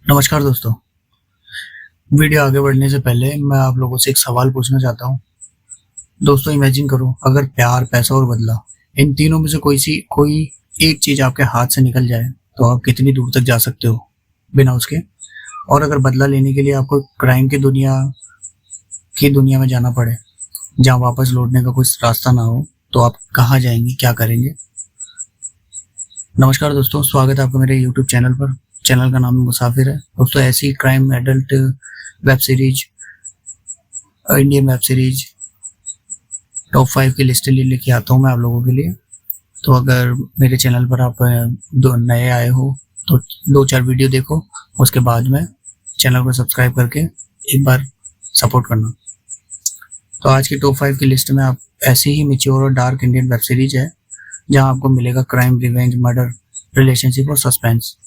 नमस्कार दोस्तों। वीडियो आगे बढ़ने से पहले मैं आप लोगों से एक सवाल पूछना चाहता हूँ। दोस्तों इमेजिन करो, अगर प्यार, पैसा और बदला, इन तीनों में से कोई एक चीज आपके हाथ से निकल जाए तो आप कितनी दूर तक जा सकते हो बिना उसके? और अगर बदला लेने के लिए आपको क्राइम की दुनिया में जाना पड़े, जहाँ वापस लौटने का कुछ रास्ता ना हो, तो आप कहाँ जाएंगे, क्या करेंगे? नमस्कार दोस्तों, स्वागत है आपका मेरे YouTube चैनल पर। चैनल का नाम मुसाफिर है। दोस्तों ऐसी crime, adult web series, Indian web series top 5 की लिस्ट लेके आता हूँ मैं आप लोगों के लिए। तो अगर मेरे चैनल पर आप दो नए आए हो तो 2-4 वीडियो देखो, उसके बाद में चैनल को सब्सक्राइब करके एक बार सपोर्ट करना। तो आज की टॉप 5 की लिस्ट में आप ऐसी ही मैच्योर और डार्क इंडियन वेब सीरीज है, जहाँ आपको मिलेगा क्राइम, रिवेंज, मर्डर, रिलेशनशिप और सस्पेंस।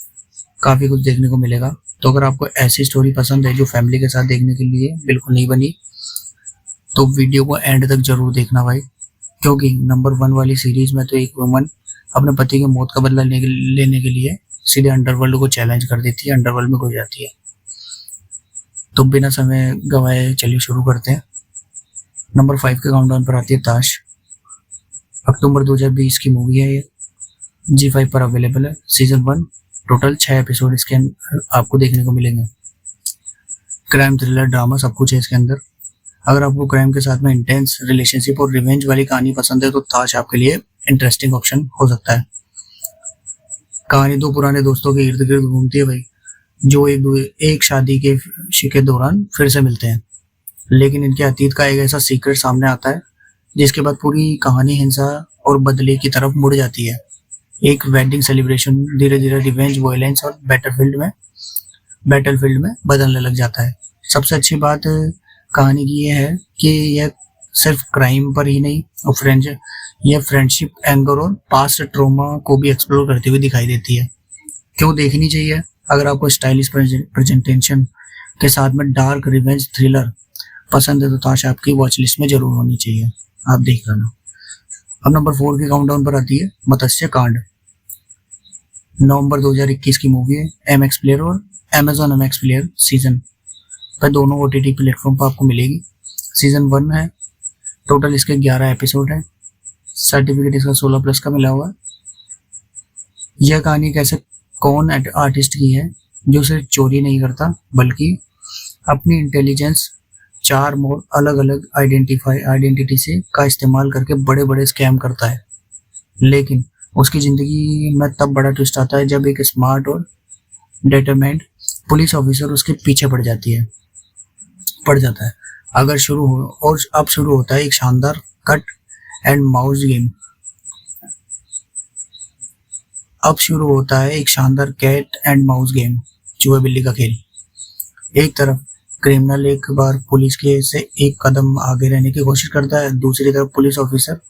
काफ़ी कुछ देखने को मिलेगा। तो अगर आपको ऐसी स्टोरी पसंद है जो फैमिली के साथ देखने के लिए बिल्कुल नहीं बनी, तो वीडियो को एंड तक जरूर देखना भाई। क्योंकि नंबर 1 वाली सीरीज में तो एक वुमन अपने पति की मौत का बदला लेने के लिए सीधे अंडरवर्ल्ड को चैलेंज कर देती है, अंडरवर्ल्ड में घुस जाती है। तो बिना समय गवाए चलिए शुरू करते हैं। नंबर 5 के काउंटडाउन पर आती है ताश। अक्टूबर 2020 की मूवी है ये। G5 पर अवेलेबल है। सीजन 1, टोटल 6 एपिसोड इसके आपको देखने को मिलेंगे। क्राइम, थ्रिलर, ड्रामा सब कुछ है इसके अंदर। अगर आपको क्राइम के साथ में इंटेंस रिलेशनशिप और रिवेंज वाली कहानी पसंद है तो ताश आपके लिए इंटरेस्टिंग ऑप्शन हो सकता है। कहानी 2 पुराने दोस्तों के इर्द गिर्द घूमती है भाई, जो एक शादी के दौरान फिर से मिलते हैं। लेकिन इनके अतीत का एक ऐसा सीक्रेट सामने आता है जिसके बाद पूरी कहानी हिंसा और बदले की तरफ मुड़ जाती है। एक वेडिंग सेलिब्रेशन धीरे धीरे रिवेंज, वॉयलेंस और बैटलफील्ड में बदलने लग जाता है। सबसे अच्छी बात कहानी की ये है कि यह सिर्फ क्राइम पर ही नहीं और यह फ्रेंडशिप, एंगर और पास्ट ट्रॉमा को भी एक्सप्लोर करती हुई दिखाई देती है। क्यों देखनी चाहिए? अगर आपको स्टाइलिश प्रेजेंटेशन के साथ में डार्क रिवेंज थ्रिलर पसंद है तो ताश आपकी वॉच लिस्ट में जरूर होनी चाहिए। आप देख लेना। अब नंबर 4 के काउंटडाउन पर आती है मत्स्य कांड। नवंबर 2021 की मूवी है। MX प्लेयर और Amazon MX प्लेयर सीजन पर दोनों OTT प्लेटफॉर्म पर आपको मिलेगी। सीजन 1 है। टोटल इसके 11 एपिसोड है। सर्टिफिकेट इसका 16+ का मिला हुआ है। यह कहानी कैसे कौन आर्टिस्ट की है जो सिर्फ चोरी नहीं करता बल्कि अपनी इंटेलिजेंस, चार्म और अलग अलग आइडेंटिटी से का इस्तेमाल करके बड़े बड़े स्कैम करता है। लेकिन उसकी जिंदगी में तब बड़ा ट्विस्ट आता है जब एक स्मार्ट और डिटरमाइंड पुलिस ऑफिसर उसके पीछे पड़ जाता है। अब शुरू होता है एक शानदार कट एंड माउस गेम। अब शुरू होता है एक शानदार कैट एंड माउस गेम, चूहे बिल्ली का खेल। एक तरफ क्रिमिनल एक बार पुलिस के से एक कदम आगे रहने की कोशिश करता है, दूसरी तरफ पुलिस ऑफिसर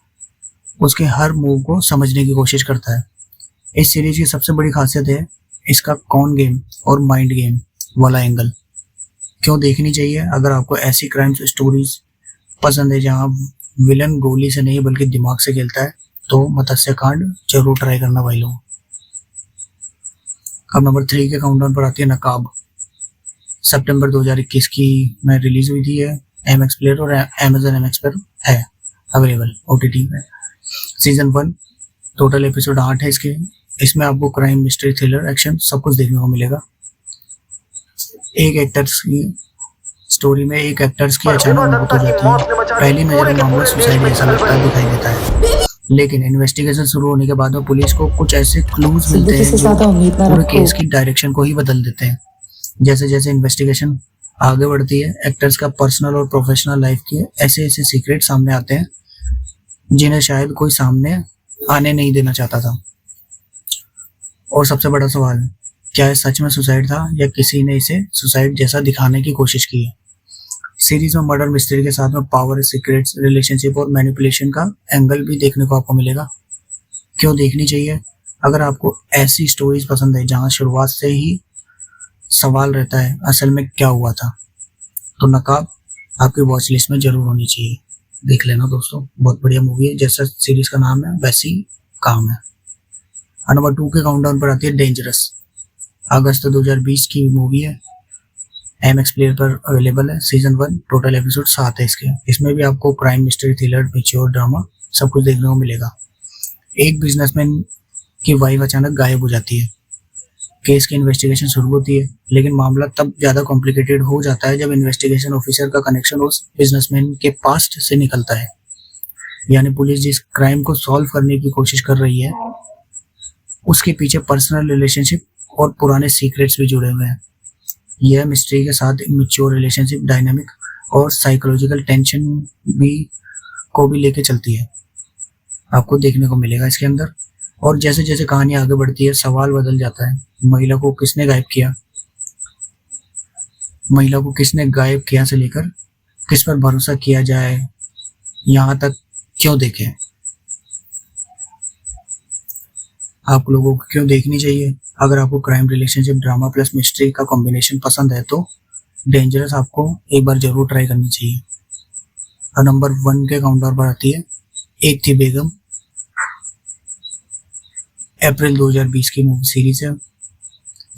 उसके हर मूव को समझने की कोशिश करता है। इस सीरीज की सबसे बड़ी खासियत है इसका कॉन गेम और माइंड गेम वाला एंगल। क्यों देखनी चाहिए? अगर आपको ऐसी क्राइम स्टोरीज पसंद है जहां विलन गोली से नहीं बल्कि दिमाग से खेलता है तो मत्स्य कांड जरूर ट्राई करना भाई लोग। अब नंबर 3 के काउंटडाउन पर आती है नकाब। सितंबर 2021 की में रिलीज हुई थी। MX प्लेयर और Amazon MX पर है अवेलेबल OTT में। सीजन 1, टोटल एपिसोड 8 है इसके। इसमें आपको क्राइम, मिस्ट्री, थ्रिलर, एक्शन सब कुछ देखने को मिलेगा। एक एक्टर्स की अचानक मौत हो जाती है। पहली नजर में मामला सुसाइड जैसा दिखाई देता है, लेकिन इन्वेस्टिगेशन शुरू होने के बाद में पुलिस को कुछ ऐसे क्लूज मिलते हैं जो पूरे केस की डायरेक्शन को ही बदल देते हैं। जैसे जैसे इन्वेस्टिगेशन आगे बढ़ती है, एक्टर्स का पर्सनल और प्रोफेशनल लाइफ के ऐसे ऐसे सीक्रेट सामने आते हैं जिन्हें शायद कोई सामने आने नहीं देना चाहता था। और सबसे बड़ा सवाल है, क्या यह सच में सुसाइड था या किसी ने इसे सुसाइड जैसा दिखाने की कोशिश की है? सीरीज में मर्डर मिस्ट्री के साथ में पावर, सीक्रेट्स, रिलेशनशिप और मैनिपुलेशन का एंगल भी देखने को आपको मिलेगा। क्यों देखनी चाहिए? अगर आपको ऐसी स्टोरीज पसंद है जहां शुरुआत से ही सवाल रहता है असल में क्या हुआ था, तो नकाब आपकी वॉच लिस्ट में जरूर होनी चाहिए। देख लेना दोस्तों, बहुत बढ़िया मूवी है। जैसा सीरीज का नाम है वैसी काम है। नंबर 2 के काउंटडाउन पर आती है डेंजरस। अगस्त 2020 की मूवी है, MX प्लेयर पर अवेलेबल है। सीजन 1, टोटल एपिसोड 7 है इसके। इसमें भी आपको crime, mystery, thriller, mature drama सब कुछ देखने को मिलेगा। एक बिजनेसमैन की वाइफ अचानक गायब हो जाती है। केस की इन्वेस्टिगेशन शुरू होती है, लेकिन मामला तब ज्यादा कॉम्प्लिकेटेड हो जाता है जब इन्वेस्टिगेशन ऑफिसर का कनेक्शन उस बिजनेसमैन के पास्ट से निकलता है। यानी पुलिस जिस क्राइम को सॉल्व करने की कोशिश कर रही है उसके पीछे पर्सनल रिलेशनशिप और पुराने सीक्रेट्स भी जुड़े हुए हैं। यह मिस्ट्री के साथ मैच्योर रिलेशनशिप डायनामिक और साइकोलॉजिकल टेंशन को भी लेके चलती है, आपको देखने को मिलेगा इसके अंदर। और जैसे जैसे कहानी आगे बढ़ती है सवाल बदल जाता है। महिला को किसने गायब किया से लेकर किस पर भरोसा किया जाए, यहाँ तक क्यों देखें, आप लोगों को क्यों देखनी चाहिए। अगर आपको crime, relationship, drama plus mystery का कॉम्बिनेशन पसंद है तो डेंजरस आपको एक बार जरूर ट्राई करनी चाहिए। और नंबर 1 के काउंटर पर आती है एक थी बेगम। अप्रैल 2020 की मूवी सीरीज है।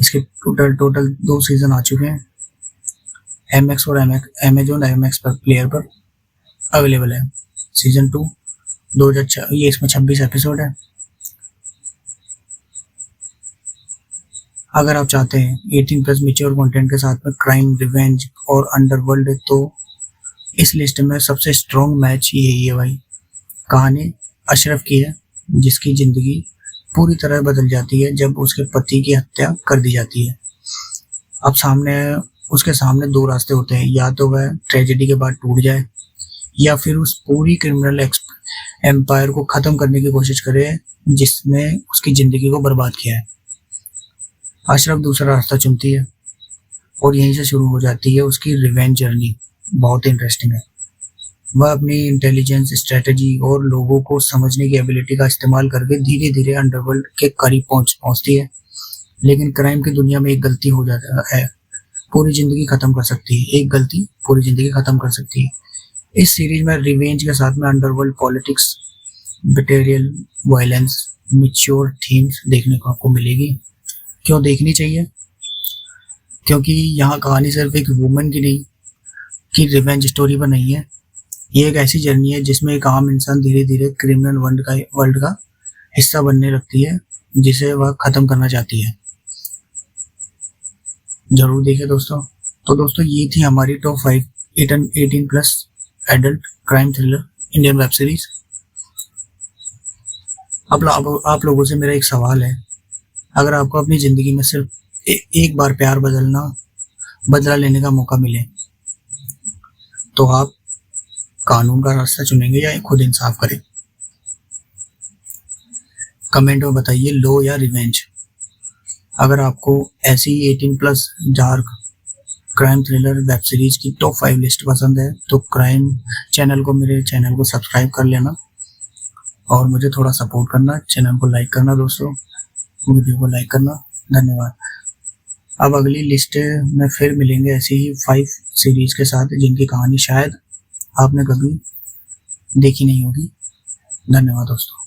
इसके टोटल 2 सीजन आ चुके हैं। MX और अमेजोन MX पर प्लेयर पर अवेलेबल है। सीजन 2 2006, ये इसमें 26 एपिसोड है। अगर आप चाहते हैं 18+ मैच्योर कंटेंट के साथ में क्राइम, रिवेंज और अंडरवर्ल्ड तो इस लिस्ट में सबसे स्ट्रॉन्ग मैच यही है भाई। कहानी अशरफ की है जिसकी जिंदगी पूरी तरह बदल जाती है जब उसके पति की हत्या कर दी जाती है। अब उसके सामने 2 रास्ते होते हैं, या तो वह ट्रेजेडी के बाद टूट जाए या फिर उस पूरी क्रिमिनल एम्पायर को खत्म करने की कोशिश करे जिसने उसकी जिंदगी को बर्बाद किया है। अशरफ दूसरा रास्ता चुनती है और यहीं से शुरू हो जाती है उसकी रिवेंज जर्नी। बहुत इंटरेस्टिंग है। वह अपनी इंटेलिजेंस, स्ट्रेटजी और लोगों को समझने की एबिलिटी का इस्तेमाल करके धीरे धीरे अंडरवर्ल्ड के करीब पहुंचती है। लेकिन क्राइम की दुनिया में एक गलती हो जाता है पूरी जिंदगी खत्म कर सकती है। एक गलती पूरी जिंदगी खत्म कर सकती है। इस सीरीज में रिवेंज के साथ में underworld politics, betrayal, violence, mature themes देखने को आपको मिलेगी। क्यों देखनी चाहिए? क्योंकि यहाँ कहानी सिर्फ एक वुमन की नहीं की रिवेंज स्टोरी पर नहीं है। ये एक ऐसी जर्नी है जिसमें एक आम इंसान धीरे धीरे क्रिमिनल वर्ल्ड का हिस्सा बनने लगती है जिसे वह खत्म करना चाहती है। जरूर देखें दोस्तों। तो दोस्तों ये थी हमारी top 5 18+ adult crime thriller Indian web series. अब आप लोगों से मेरा एक सवाल है, अगर आपको अपनी जिंदगी में सिर्फ एक बार प्यार बदला लेने का मौका मिले तो आप कानून का रास्ता चुनेंगे या खुद इंसाफ करें? कमेंट में बताइए, लॉ या रिवेंज। अगर आपको ऐसी 18+ dark crime thriller web series की टॉप 5 लिस्ट पसंद है तो मेरे चैनल को सब्सक्राइब कर लेना और मुझे थोड़ा सपोर्ट करना। चैनल को लाइक करना दोस्तों, वीडियो को लाइक करना। धन्यवाद। अब अगली लिस्ट में फिर मिलेंगे ऐसी ही 5 सीरीज के साथ जिनकी कहानी शायद आपने कभी देखी नहीं होगी। धन्यवाद दोस्तों।